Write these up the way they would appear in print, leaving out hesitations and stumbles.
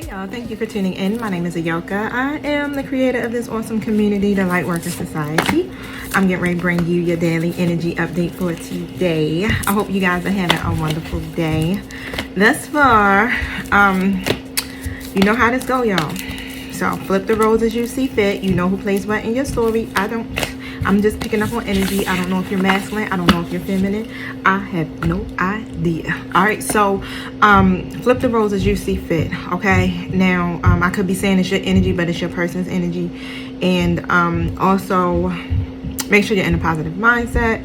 Hey y'all, thank you for tuning in. My name is Ayoka. I am the creator of this awesome community, the Lightworker Society. I'm getting ready to bring you your daily energy update for today. I hope you guys are having a wonderful day. Thus far, you know how this go, y'all. So flip the roles as you see fit. You know who plays what in your story. I don't. I'm just picking up on energy. I don't know if you're masculine. I don't know if you're feminine. I have no idea. All right, so flip the roles as you see fit. Okay, now I could be saying it's your energy, but it's your person's energy. And also make sure you're in a positive mindset.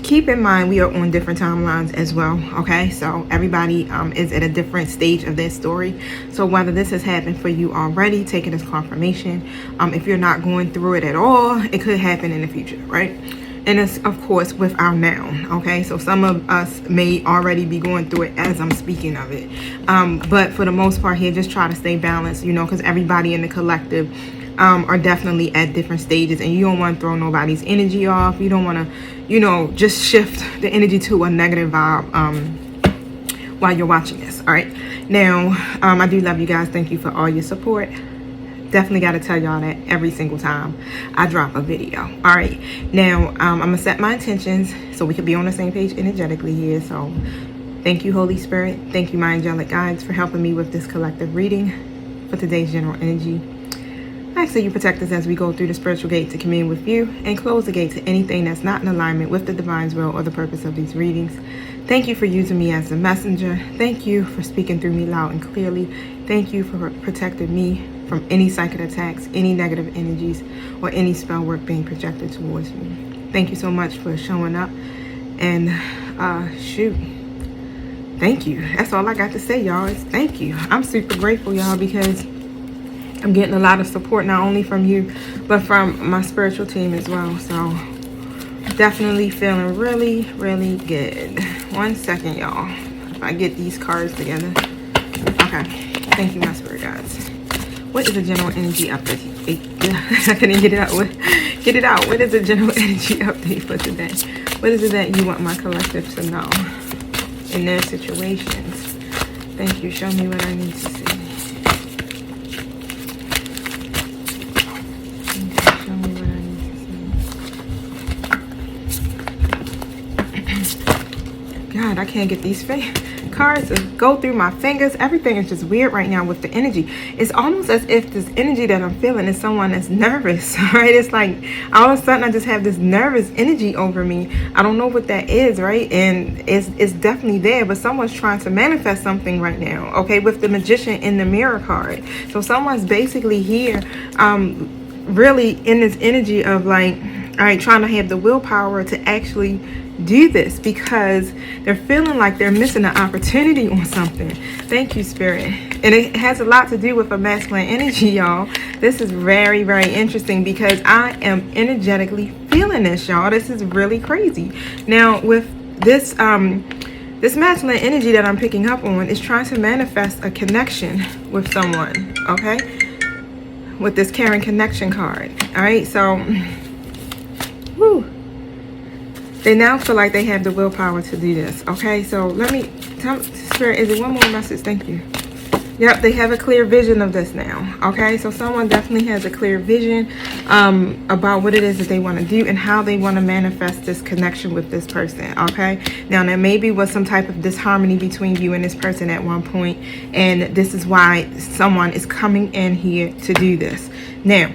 Keep in mind we are on different timelines as well. Okay, so everybody is at a different stage of their story. So whether this has happened for you already, take it as confirmation. If you're not going through it at all, it could happen in the future, right? And it's of course with our now. Okay, so some of us may already be going through it as I'm speaking of it, but for the most part here, just try to stay balanced, you know, because everybody in the collective are definitely at different stages, and you don't want to throw nobody's energy off. You don't want to, you know, just shift the energy to a negative vibe while you're watching this. All right, now I do love you guys. Thank you for all your support. Definitely got to tell y'all that every single time I drop a video. All right, now I'm gonna set my intentions so we could be on the same page energetically here. So thank you, Holy Spirit. Thank you, my angelic guides, for helping me with this collective reading for today's general energy. I ask that you protect us as we go through the spiritual gate to commune with you, and close the gate to anything that's not in alignment with the divine's will or the purpose of these readings. Thank you for using me as a messenger. Thank you for speaking through me loud and clearly. Thank you for protecting me from any psychic attacks, any negative energies, or any spell work being projected towards me. Thank you so much for showing up. And shoot, thank you. That's all I got to say, y'all, is thank you. I'm super grateful, y'all, because I'm getting a lot of support, not only from you, but from my spiritual team as well. So definitely feeling really, really good. 1 second, y'all. If I get these cards together. Okay. Thank you, my spirit guides. What is the general energy update? I couldn't get it out. Get it out. What is the general energy update for today? What is it that you want my collective to know in their situations? Thank you. Show me what I need to see. God, I can't get these cards to go through my fingers. Everything is just weird right now with the energy. It's almost as if this energy that I'm feeling is someone that's nervous, right? It's like all of a sudden I just have this nervous energy over me. I don't know what that is, right? And it's definitely there, but someone's trying to manifest something right now, okay, with the Magician in the Mirror card. So someone's basically here really in this energy of like, all right, trying to have the willpower to actually do this because they're feeling like they're missing an opportunity on something. Thank you, Spirit. And it has a lot to do with a masculine energy, y'all. This is very, very interesting because I am energetically feeling this, y'all. This is really crazy. Now, with this this masculine energy that I'm picking up on is trying to manifest a connection with someone, okay? With this caring connection card. All right, so whew. They now feel like they have the willpower to do this. Okay, so let me tell Spirit, is it one more message? Thank you. Yep, they have a clear vision of this now. Okay, so someone definitely has a clear vision about what it is that they want to do and how they want to manifest this connection with this person. Okay, now there maybe was some type of disharmony between you and this person at one point, and this is why someone is coming in here to do this. Now,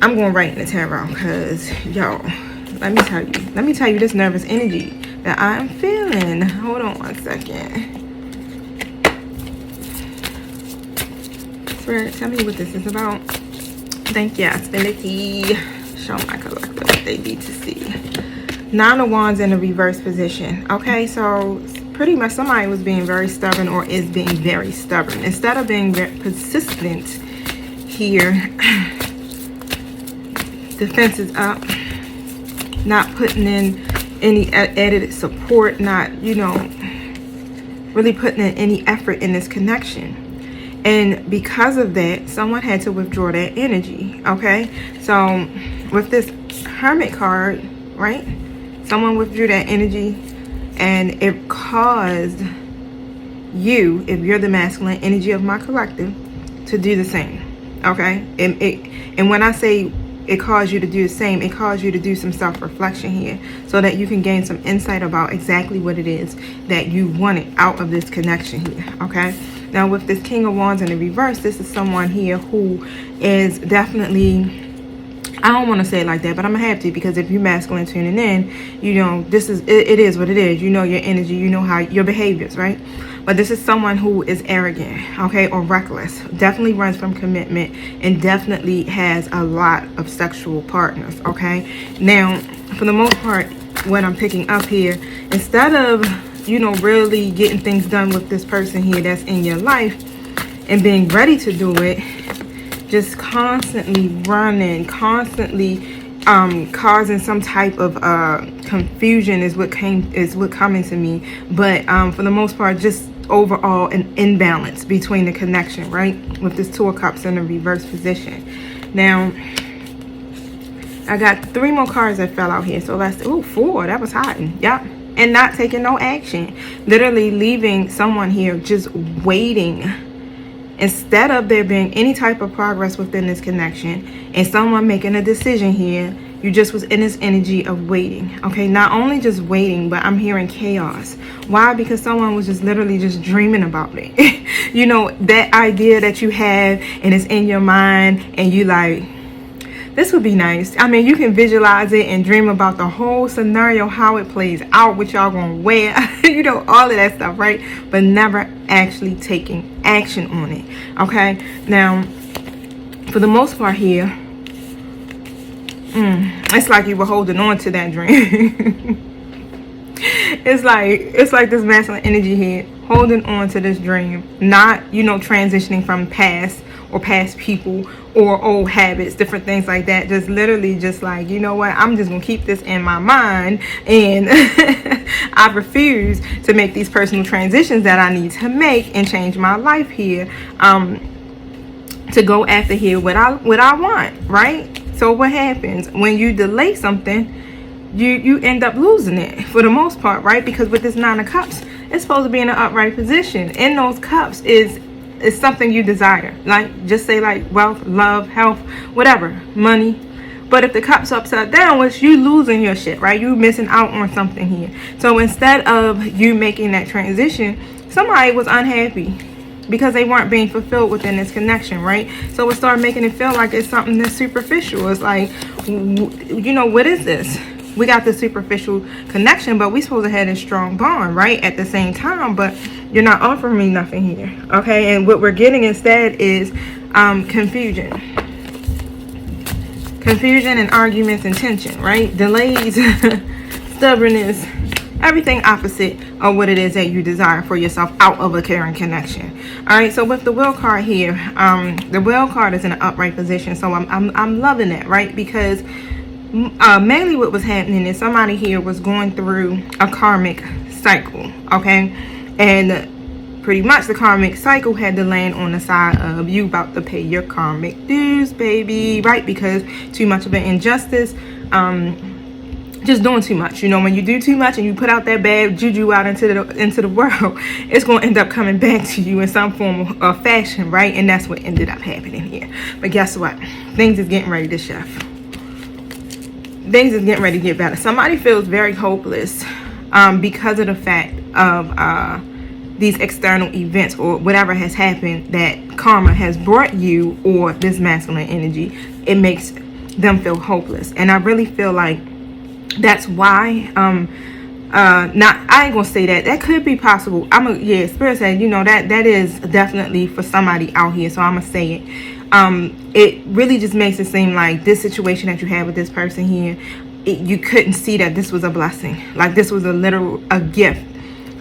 I'm going right in the tarot because, y'all, let me tell you this nervous energy that I'm feeling. Hold on 1 second. Spirit, tell me what this is about. Thank you. Stability. Show my collective what they need to see. 9 of Wands in a reverse position. Okay, so pretty much somebody was being very stubborn or is being very stubborn. Instead of being very persistent here, defense is up. Not putting in any added support, not, you know, really putting in any effort in this connection. And because of that, someone had to withdraw that energy, okay? So with this Hermit card, right? Someone withdrew that energy and it caused you, if you're the masculine energy of my collective, to do the same. Okay, and when I say it calls you to do the same, it calls you to do some self-reflection here so that you can gain some insight about exactly what it is that you wanted out of this connection here. Okay, now with this King of Wands in the reverse, this is someone here who is definitely, I don't want to say it like that, but I'm gonna have to, because if you're masculine tuning in, you know, this is it is what it is. You know your energy, you know how your behaviors, right? But this is someone who is arrogant, okay, or reckless, definitely runs from commitment, and definitely has a lot of sexual partners. Okay, now for the most part, what I'm picking up here, instead of, you know, really getting things done with this person here that's in your life and being ready to do it, just constantly running, constantly causing some type of confusion is what coming to me. But for the most part, just overall an imbalance between the connection, right? With this Two of Cups in a reverse position. Now I got 3 more cards that fell out here, so let's 4. That was hot. Yep. And not taking no action, literally leaving someone here just waiting. Instead of there being any type of progress within this connection and someone making a decision here, you just was in this energy of waiting. Okay, not only just waiting, but I'm hearing chaos. Why? Because someone was just literally just dreaming about it. You know, that idea that you have and it's in your mind and you like, this would be nice. I mean, you can visualize it and dream about the whole scenario, how it plays out, what y'all gonna wear, you know, all of that stuff, right? But never actually taking action on it. Okay, now for the most part here, it's like you were holding on to that dream. It's like this masculine energy here, holding on to this dream, not, you know, transitioning from past or past people or old habits, different things like that. Just literally just like, you know what, I'm just gonna keep this in my mind, and I refuse to make these personal transitions that I need to make and change my life here, to go after here what I want, right? So what happens when you delay something? You end up losing it for the most part, right? Because with this 9 of Cups, it's supposed to be in an upright position. In those cups is something you desire, like just say like wealth, love, health, whatever, money. But if the cup's upside down, which you losing your shit, right? You missing out on something here. So instead of you making that transition, somebody was unhappy because they weren't being fulfilled within this connection, right? So it started making it feel like it's something that's superficial. It's like, you know, what is this? We got the superficial connection, but we supposed to have a strong bond, right? At the same time, but you're not offering me nothing here, okay? And what we're getting instead is confusion. Confusion and arguments and tension, right? Delays, stubbornness, everything opposite of what it is that you desire for yourself out of a caring connection. All right, so with the Wheel card here, the Wheel card is in an upright position, so I'm loving it, right? Because mainly what was happening is somebody here was going through a karmic cycle, okay? And pretty much the karmic cycle had to land on the side of you about to pay your karmic dues, baby, right? Because too much of an injustice, just doing too much. You know, when you do too much and you put out that bad juju out into the world, it's going to end up coming back to you in some form of fashion, right? And that's what ended up happening here. But guess what? Things is getting ready to shift. Things is getting ready to get better. Somebody feels very hopeless because of the fact of these external events or whatever has happened that karma has brought you, or this masculine energy. It makes them feel hopeless, and I really feel like that's why I ain't gonna say that could be possible. Spirit said, you know, that is definitely for somebody out here, so I'm gonna say it. It really just makes it seem like this situation that you had with this person here, you couldn't see that this was a blessing, like this was a gift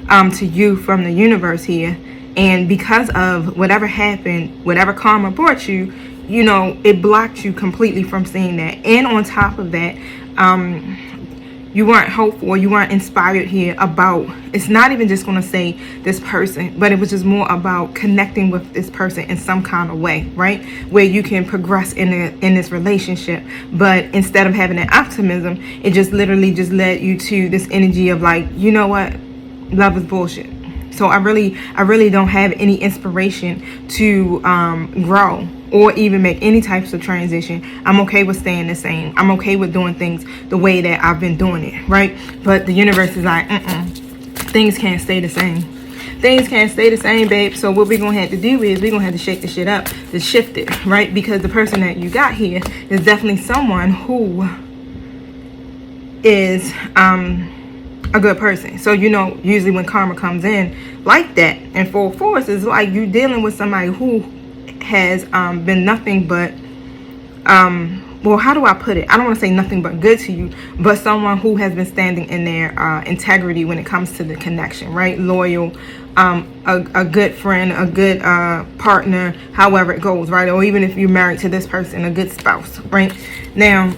to you from the universe here. And because of whatever happened, whatever karma brought you, you know, it blocked you completely from seeing that. And on top of that, you weren't hopeful, you weren't inspired here about, it's not even just going to say this person, but it was just more about connecting with this person in some kind of way, right? Where you can progress in this relationship. But instead of having that optimism, it just literally just led you to this energy of like, you know what? Love is bullshit. So I really don't have any inspiration to grow or even make any types of transition. I'm okay with staying the same. I'm okay with doing things the way that I've been doing it, right? But the universe is like, things can't stay the same. Things can't stay the same, babe. So what we're going to have to do is we're going to have to shake the shit up to shift it, right? Because the person that you got here is definitely someone who is a good person. So, you know, usually when karma comes in like that in full force, is like you dealing with somebody who has been nothing but well, how do I put it? I don't want to say nothing but good to you, but someone who has been standing in their integrity when it comes to the connection, right? Loyal, a good friend, a good partner, however it goes, right? Or even if you're married to this person, a good spouse, right? Now,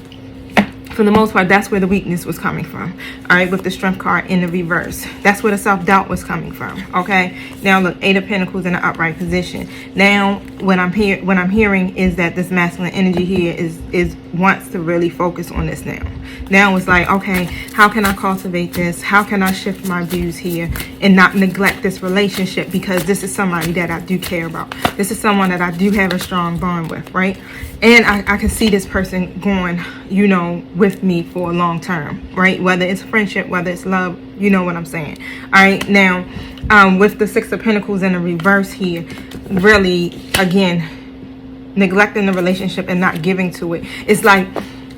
for the most part, that's where the weakness was coming from. All right, with the Strength card in the reverse, that's where the self-doubt was coming from. Okay, now look, 8 of Pentacles in an upright position. Now what I'm hearing is that this masculine energy here is wants to really focus on this now. Now it's like, okay, how can I cultivate this? How can I shift my views here and not neglect this relationship? Because this is somebody that I do care about. This is someone that I do have a strong bond with, right? And I can see this person going, you know, with me for a long term, right? Whether it's friendship, whether it's love, you know what I'm saying. All right, now with the 6 of Pentacles in the reverse here, really, again, neglecting the relationship and not giving to it. It's like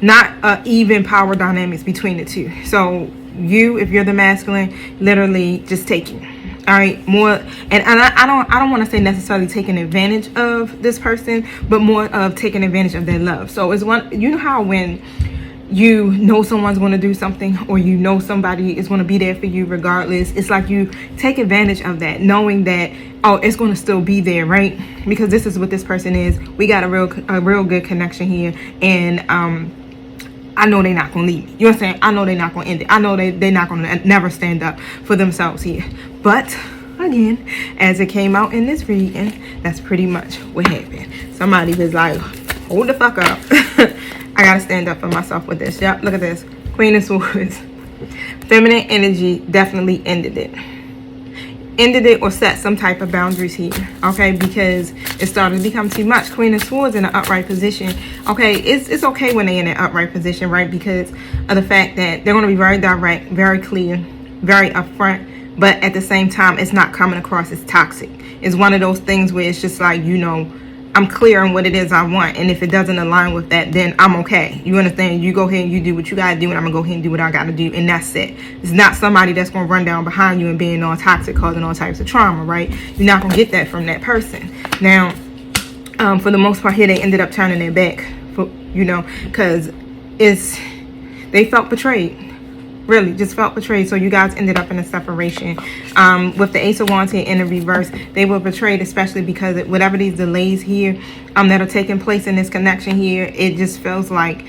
not even power dynamics between the two. So you, if you're the masculine, literally just taking. All right, more, and I don't want to say necessarily taking advantage of this person, but more of taking advantage of their love. So it's one, you know how when you know someone's going to do something, or you know somebody is going to be there for you regardless, it's like you take advantage of that, knowing that, oh, it's going to still be there, right? Because this is what this person is. We got a real good connection here, and I know they're not going to leave me. You know what I'm saying? I know they're not going to end it. I know they're not going to never stand up for themselves here. But again, as it came out in this reading, that's pretty much what happened. Somebody was like, hold the fuck up. I got to stand up for myself with this. Yep, look at this. Queen of Swords. Feminine energy definitely ended it. Ended it or set some type of boundaries here, okay, because it started to become too much. Queen of Swords in an upright position, okay, it's okay when they're in an upright position, right, because of the fact that they're going to be very direct, very clear, very upfront, but at the same time, it's not coming across as toxic. It's one of those things where it's just like, you know, I'm clear on what it is I want, and if it doesn't align with that, then I'm okay. You understand? You go ahead and you do what you gotta do, and I'm gonna go ahead and do what I gotta do, and that's it. It's not somebody that's gonna run down behind you and being all toxic, causing all types of trauma, right? You're not gonna get that from that person. Now, for the most part here, they ended up turning their back, for, you know, because they felt betrayed. Really just felt betrayed. So you guys ended up in a separation. With the Ace of Wands here in the reverse, they were betrayed, especially because whatever these delays here that are taking place in this connection here, it just feels like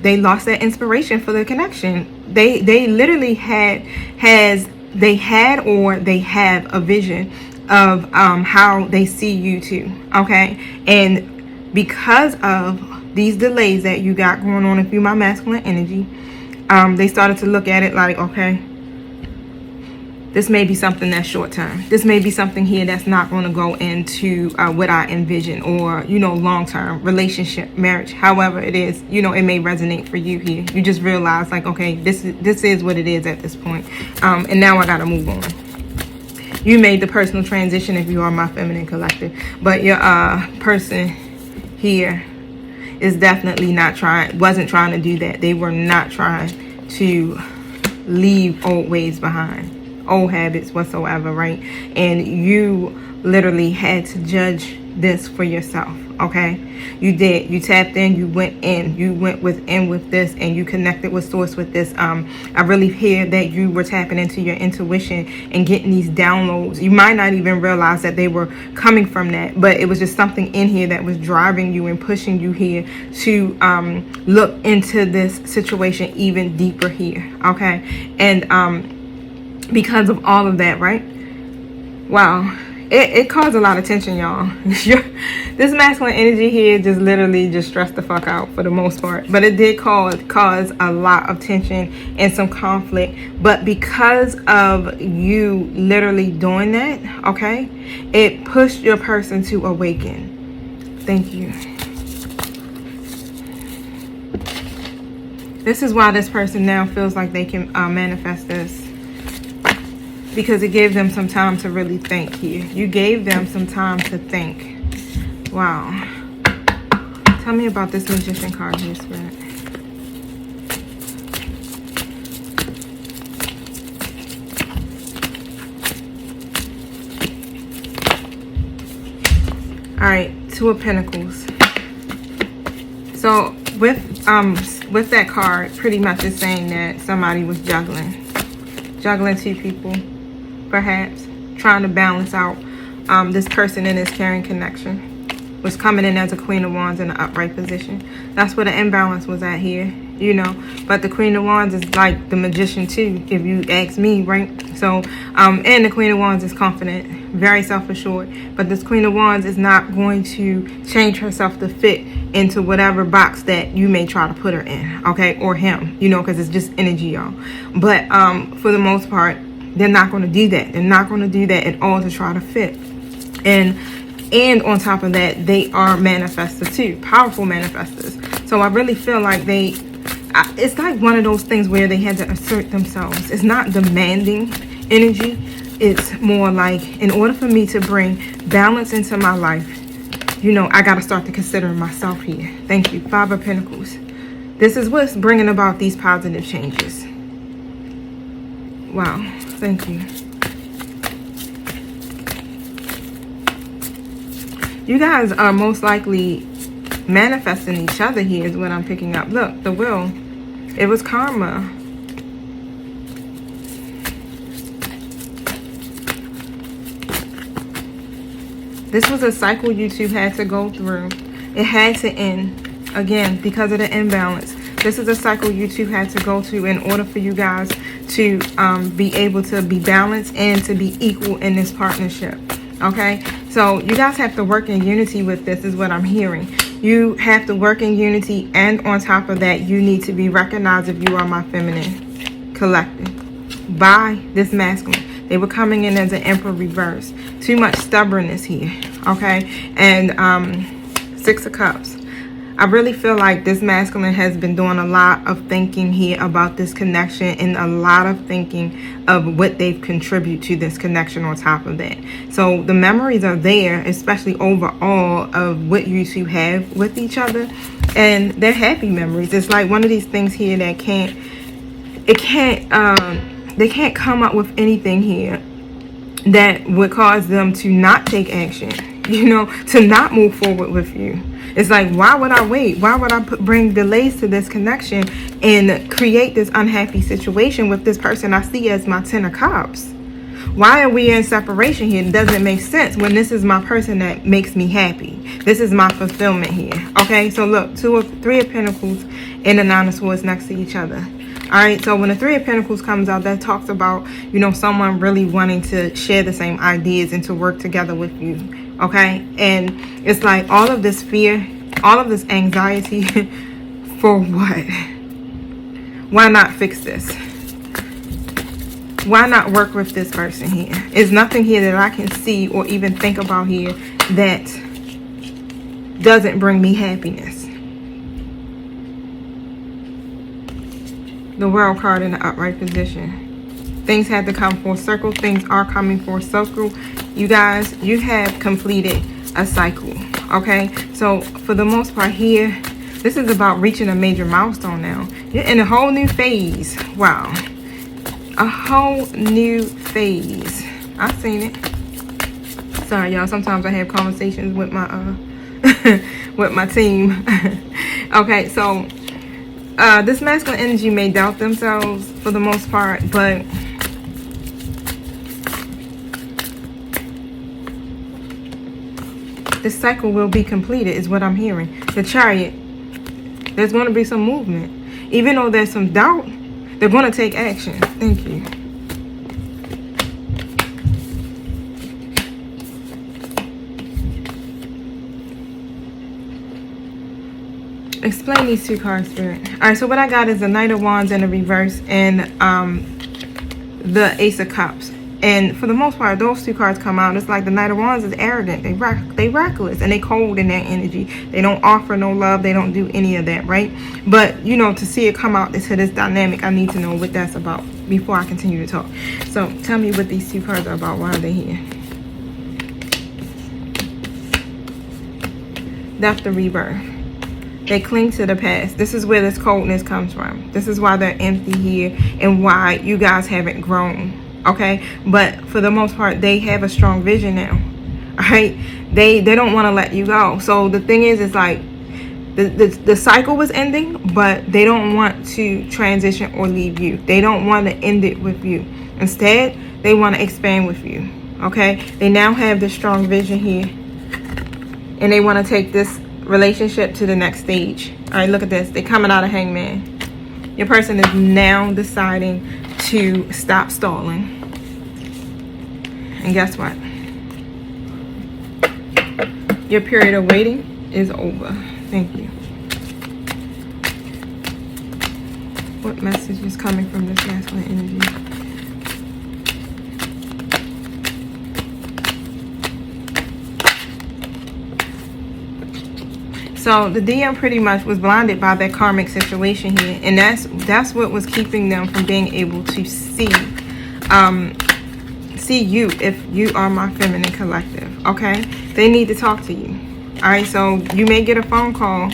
they lost that inspiration for the connection. They literally they have a vision of how they see you two, okay? And because of these delays that you got going on, if you my masculine energy, they started to look at it like, okay, this may be something that's short term. This may be something here that's not going to go into what I envision, or, you know, long term relationship, marriage, however it is, you know, it may resonate for you here. You just realize like, okay, this is what it is at this point. And now I got to move on. You made the personal transition if you are my feminine collective, but your person here is definitely wasn't trying to do that. They were not trying to leave old ways behind, old habits whatsoever, right? And you literally had to judge this for yourself, okay? You did. You tapped in, you went in, you went within with this, and you connected with source with this. I really hear that you were tapping into your intuition and getting these downloads. You might not even realize that they were coming from that, but it was just something in here that was driving you and pushing you here to look into this situation even deeper here, okay? And because of all of that, right? Wow. it caused a lot of tension, y'all. This masculine energy here just literally just stressed the fuck out for the most part. But it did cause a lot of tension and some conflict. But because of you literally doing that, okay, it pushed your person to awaken. Thank you. This is why this person now feels like they can manifest this. Because it gave them some time to really think here. You gave them some time to think. Wow. Tell me about this Magician card here, Spirit. Alright, Two of Pentacles. So with that card, pretty much it's saying that somebody was juggling two people, perhaps trying to balance out. This person in this caring connection was coming in as a Queen of Wands in an upright position. That's where the imbalance was at here, you know. But the Queen of Wands is like the Magician too, if you ask me, right? So, and the Queen of Wands is confident, very self-assured. But this Queen of Wands is not going to change herself to fit into whatever box that you may try to put her in, okay? Or him, you know, because it's just energy, y'all. But for the most part, they're not going to do that. They're not going to do that at all to try to fit. And on top of that, they are manifestors too, powerful manifestors. So I really feel like it's like one of those things where they had to assert themselves. It's not demanding energy. It's more like, in order for me to bring balance into my life, you know, I got to start to consider myself here. Thank you. Five of Pentacles. This is what's bringing about these positive changes. Wow. Thank you. You guys are most likely manifesting each other here is what I'm picking up. Look, the Wheel. It was karma. This was a cycle you two had to go through. It had to end. Again, because of the imbalance. This is a cycle you two had to go through in order for you guys to be able to be balanced and to be equal in this partnership. Okay? So you guys have to work in unity with this is what I'm hearing. You have to work in unity, and on top of that, you need to be recognized if you are my feminine collective by this masculine. They were coming in as an Emperor reverse. Too much stubbornness here. Okay? And Six of Cups. I really feel like this masculine has been doing a lot of thinking here about this connection, and a lot of thinking of what they've contributed to this connection on top of that. So the memories are there, especially overall, of what you two have with each other, and they're happy memories. It's like one of these things here that they can't come up with anything here that would cause them to not take action, you know, to not move forward with you. It's like, why would I wait? Why would I bring delays to this connection and create this unhappy situation with this person I see as my Ten of Cups? Why are we in separation here? It doesn't make sense when this is my person that makes me happy. This is my fulfillment here. Okay, so look, Three of Pentacles and the Nine of Swords next to each other. Alright, so when the Three of Pentacles comes out, that talks about, you know, someone really wanting to share the same ideas and to work together with you. Okay, and it's like all of this fear, all of this anxiety for what? Why not fix this? Why not work with this person here? There's nothing here that I can see or even think about here that doesn't bring me happiness. The World card in the upright position. Things had to come full circle. Things are coming full circle. You guys, you have completed a cycle. Okay, so for the most part here, this is about reaching a major milestone now. You're in a whole new phase. Wow. A whole new phase. I've seen it. Sorry, y'all. Sometimes I have conversations with my with my team. Okay, so this masculine energy may doubt themselves for the most part, but this cycle will be completed is what I'm hearing. The Chariot. There's going to be some movement. Even though there's some doubt, they're going to take action. Thank you. Explain these two cards, Spirit. All right, so what I got is the Knight of Wands in the reverse and the Ace of Cups. And for the most part, those two cards come out. It's like the Knight of Wands is arrogant. They reckless and they cold in their energy. They don't offer no love. They don't do any of that, right? But, you know, to see it come out to this dynamic, I need to know what that's about before I continue to talk. So tell me what these two cards are about. Why are they here? Death, the rebirth. They cling to the past. This is where this coldness comes from. This is why they're empty here and why you guys haven't grown. Okay, but for the most part, they have a strong vision now. All right, they don't want to let you go. So the thing is like the cycle was ending, but they don't want to transition or leave you. They don't want to end it with you. Instead, they want to expand with you. Okay, they now have this strong vision here, and they want to take this relationship to the next stage. All right, look at this. They're coming out of Hangman. Your person is now deciding to stop stalling. And guess what? Your period of waiting is over. Thank you. What message is coming from this masculine energy? So the DM pretty much was blinded by that karmic situation here, and that's what was keeping them from being able to see you if you are my feminine collective. Okay, they need to talk to you. All right, so you may get a phone call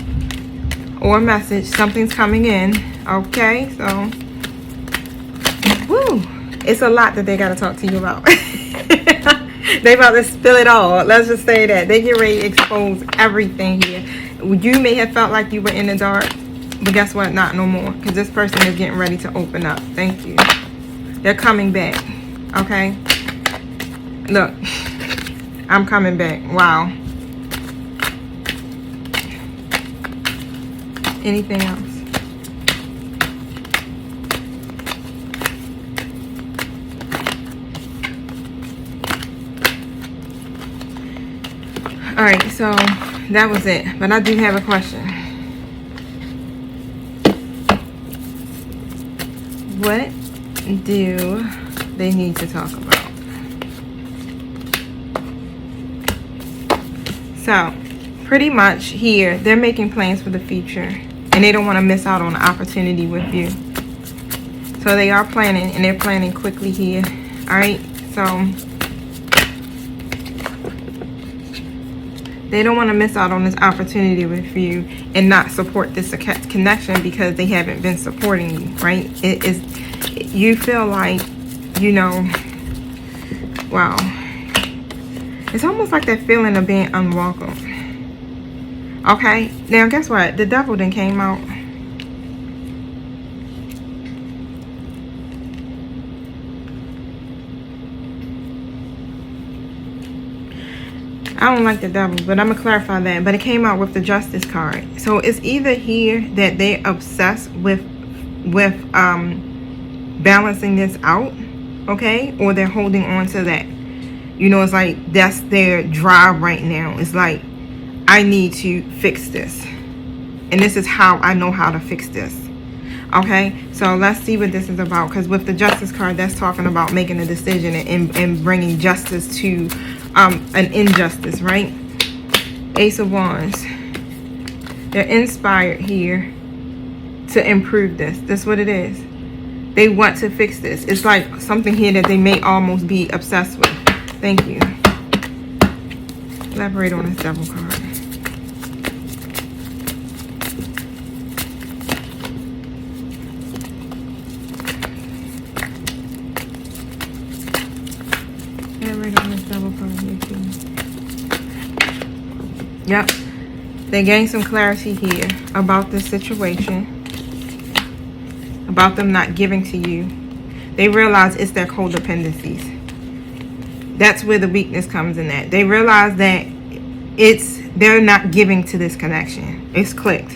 or a message. Something's coming in. Okay, so woo, it's a lot that they got to talk to you about. They about to spill it all. Let's just say that they get ready to expose everything here. You may have felt like you were in the dark, but guess what? Not no more, because this person is getting ready to open up. Thank you. They're coming back. Okay, look, I'm coming back. Wow. Anything else? All right, so that was it, but I do have a question. What do they need to talk about? So pretty much here, they're making plans for the future, and they don't want to miss out on the opportunity with you. So they are planning, and they're planning quickly here. All right, so they don't want to miss out on this opportunity with you and not support this connection because they haven't been supporting you, right? It is, you feel like, you know, wow. It's almost like that feeling of being unwelcome. Okay, now guess what? The devil then came out. I don't like the devil, but I'm gonna clarify that. But it came out with the Justice card. So it's either here that they're obsessed with balancing this out, okay, or they're holding on to that. You know, it's like that's their drive right now. It's like, I need to fix this, and this is how I know how to fix this. Okay, so let's see what this is about, because with the Justice card, that's talking about making a decision and bringing justice to an injustice, right? Ace of Wands. They're inspired here to improve this. That's what it is. They want to fix this. It's like something here that they may almost be obsessed with. Thank you. Elaborate on this devil card. Yep, they gained some clarity here about this situation, about them not giving to you. They realize it's their codependencies. That's where the weakness comes in that. They realize that they're not giving to this connection. It's clicked.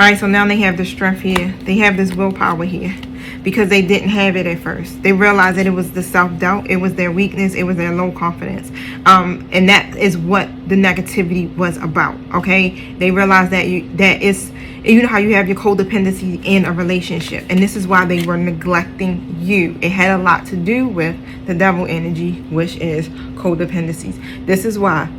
right, so now they have the strength here. They have this willpower here because they didn't have it at first. They realized that it was the self-doubt, it was their weakness, it was their low confidence, and that is what the negativity was about. Okay, they realized that you know how you have your codependency in a relationship, and this is why they were neglecting you. It had a lot to do with the devil energy, which is codependencies. This is why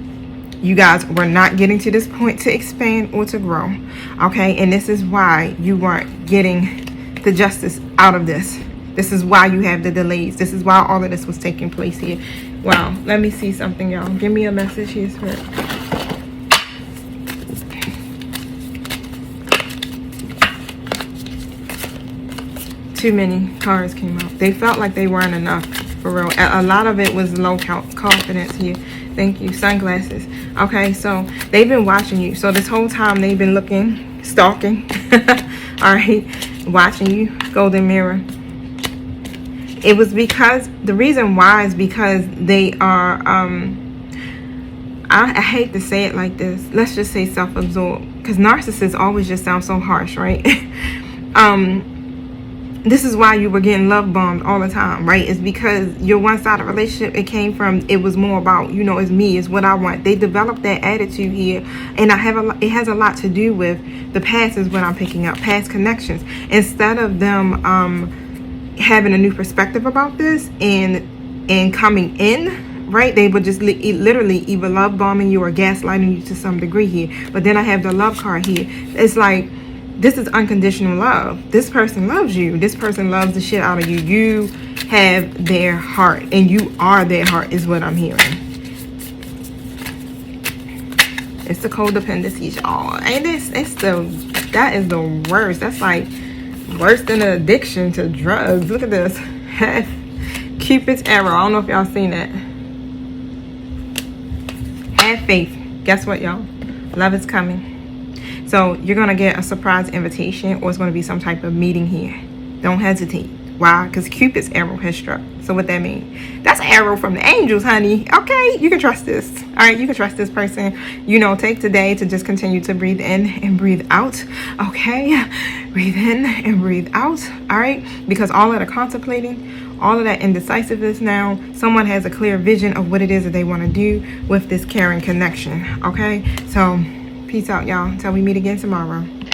you guys were not getting to this point to expand or to grow. Okay, and this is why you weren't getting the justice out of this. This is why you have the delays. This is why all of this was taking place here. Wow, let me see something, y'all. Give me a message here, Spirit. Too many cards came out. They felt like they weren't enough, for real. A lot of it was low confidence here. Thank you. Sunglasses. Okay, so they've been watching you. So this whole time they've been looking, stalking. All right, watching you. Golden mirror. It was because, the reason why is because they are, I hate to say it like this. Let's just say self-absorbed. Because narcissists always just sound so harsh, right? This is why you were getting love bombed all the time, right? It's because your one-sided relationship, it came from, it was more about, you know, it's me, it's what I want. They developed that attitude here, and it has a lot to do with the past is what I'm picking up, past connections. Instead of them having a new perspective about this and coming in, right, they would just literally either love bombing you or gaslighting you to some degree here. But then I have the love card here. It's like, this is unconditional love. This person loves you. This person loves the shit out of you. You have their heart, and you are their heart, is what I'm hearing. It's the codependency, y'all. And that is the worst. That's like worse than an addiction to drugs. Look at this. Cupid's arrow. I don't know if y'all seen that. Have faith. Guess what, y'all? Love is coming. So you're going to get a surprise invitation, or it's going to be some type of meeting here. Don't hesitate. Why? Because Cupid's arrow has struck. So what that means? That's an arrow from the angels, honey. Okay, you can trust this. All right, you can trust this person. You know, take today to just continue to breathe in and breathe out. Okay, breathe in and breathe out. All right, because all of the contemplating, all of that indecisiveness now, someone has a clear vision of what it is that they want to do with this caring connection. Okay, so peace out, y'all, until we meet again tomorrow.